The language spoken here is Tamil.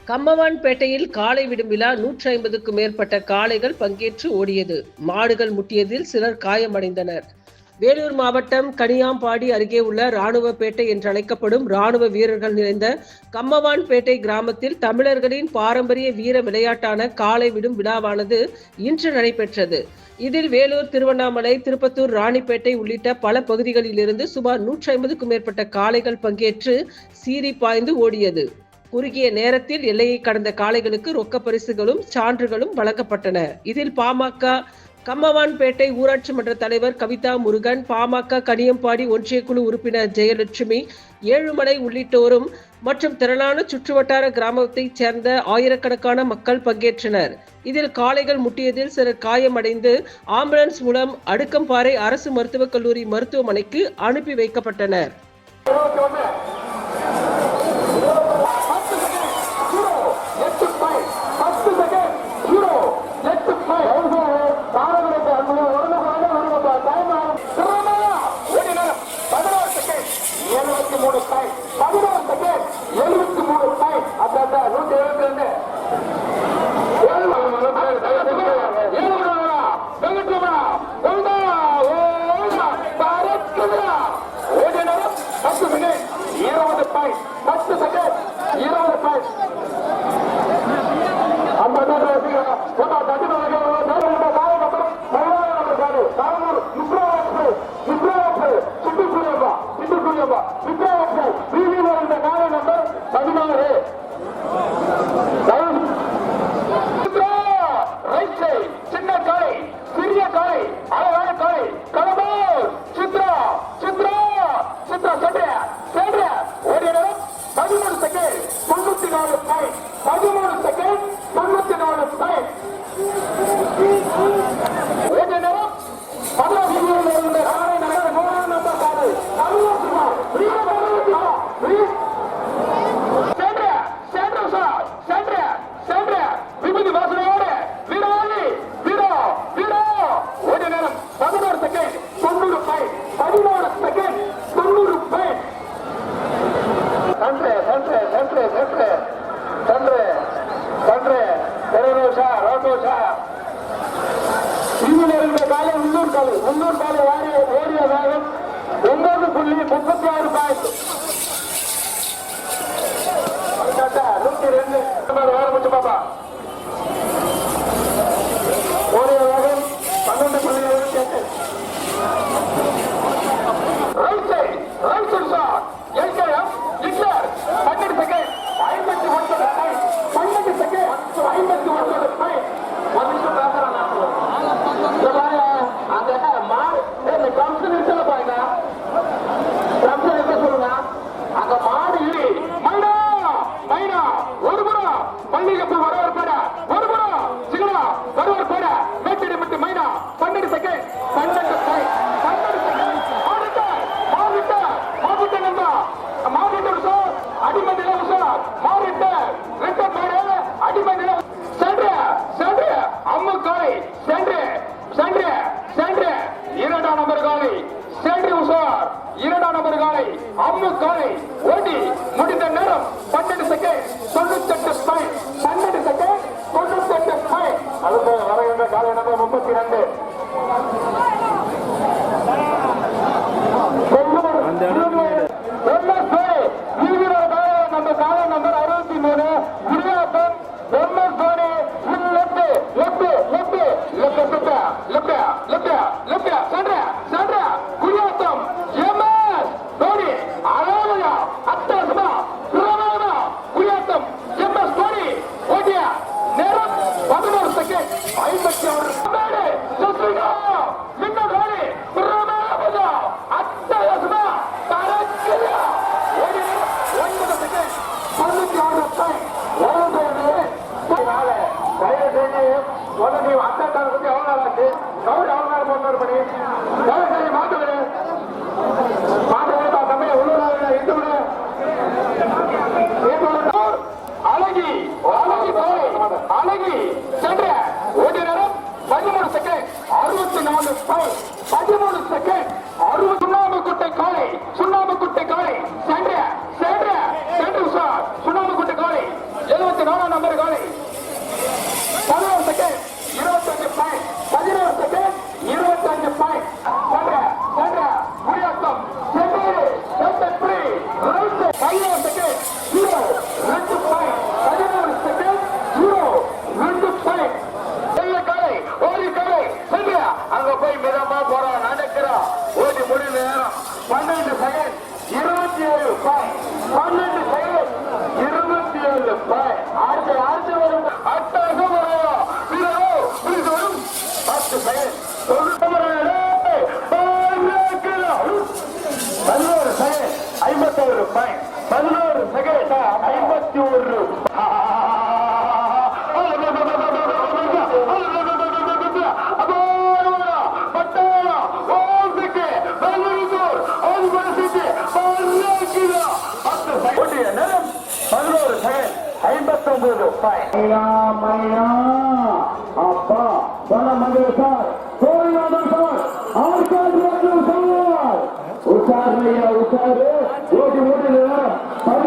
கம்மவான்பேட்டையில் காளை விடும் விழா 150க்கும் மேற்பட்ட காளைகள் பங்கேற்று ஓடியது. மாடுகள் முட்டியதில் சிலர் காயமடைந்தனர். வேலூர் மாவட்டம் கனியாம்பாடி அருகே உள்ள ராணுவப்பேட்டை என்று அழைக்கப்படும் ராணுவ வீரர்கள் நிறைந்த கம்மவான்பேட்டை கிராமத்தில் தமிழர்களின் பாரம்பரிய வீர விளையாட்டான காளை விடும் விழாவானது இன்று நடைபெற்றது. இதில் வேலூர், திருவண்ணாமலை, திருப்பத்தூர், ராணிப்பேட்டை உள்ளிட்ட பல பகுதிகளிலிருந்து சுமார் 150க்கும் மேற்பட்ட காளைகள் பங்கேற்று சீறி பாய்ந்து ஓடியது. குறுகிய நேரத்தில் எல்லையை கடந்த காளைகளுக்கு ரொக்க பரிசுகளும் சான்றுகளும் வழங்கப்பட்டன. இதில் பாமக கம்மவான்பேட்டை ஊராட்சி மன்ற தலைவர் கவிதா முருகன், பாமக கனியம்பாடி ஒன்றியக்குழு உறுப்பினர் ஜெயலட்சுமி, ஏழுமலை உள்ளிட்டோரும் மற்றும் திரளான சுற்றுவட்டார கிராமத்தைச் சேர்ந்த ஆயிரக்கணக்கான மக்கள் பங்கேற்றனர். இதில் காளைகள் முட்டியதில் சிலர் காயமடைந்து ஆம்புலன்ஸ் மூலம் அடுக்கம்பாறை அரசு மருத்துவக் கல்லூரி மருத்துவமனைக்கு அனுப்பி வைக்கப்பட்டனர். உள்ளூர் காலை ஓடிய வேகம் 9.36 பாயிண்ட். 102 ஆரம்பிச்சு பாப்பா. ஓடிய வேகம் 12.78. Right side shot LKM Hitler 12 second 59 point. 12 second 59 point. ஒரு நிமிஷம் பேசுறாங்க. ஓடி முடிந்த நேரம் 12 செகண்ட் 98 பாயிண்ட். 12 second 98 point. அடுத்த வருகின்ற காலை நம்பர் 32 நம்ம காலை number 63 Gudiyatham MS Dhoni Gudiyatham MS Dhoni Gudiyatham MS Dhoni ஓடிய நேரம் 11 செகண்ட் 56. அழகி சென்ற ஓடிய நேரம் 13 செகண்ட் 64 பாயிண்ட். 13 செகண்ட் 60. சுண்ணாம்புக்குட்டை காலை சென்ற சுண்ணாம்புக்குட்டை காலை 76 24 நம்பர் காலை 11 செகண்ட் 25 பாயிண்ட் 11 செகண்ட் 25 பாயிண்ட் முடியாட்டம் சென்ட்ரி 15 செகண்ட் 0 2 பாயிண்ட் 13 செகண்ட் 0 2 பாயிண்ட் காலை ஓடி காலை சென்றியா அங்க போய் மிதமா போறோம் நடக்கிறோம் ஓடி முடிவு நேரம் 12 செகண்ட் 27 பாயிண்ட் 12 செகண்ட் 27 பாயிண்ட் அடுத்து வரும் அட்டகம் வரும் 10 செகண்ட் 11 செகண்ட் 51 பாயிண்ட் 11 செகண்ட் 51 அப்பா பணம் வந்து சார் உஷார் ஓடி ஓடி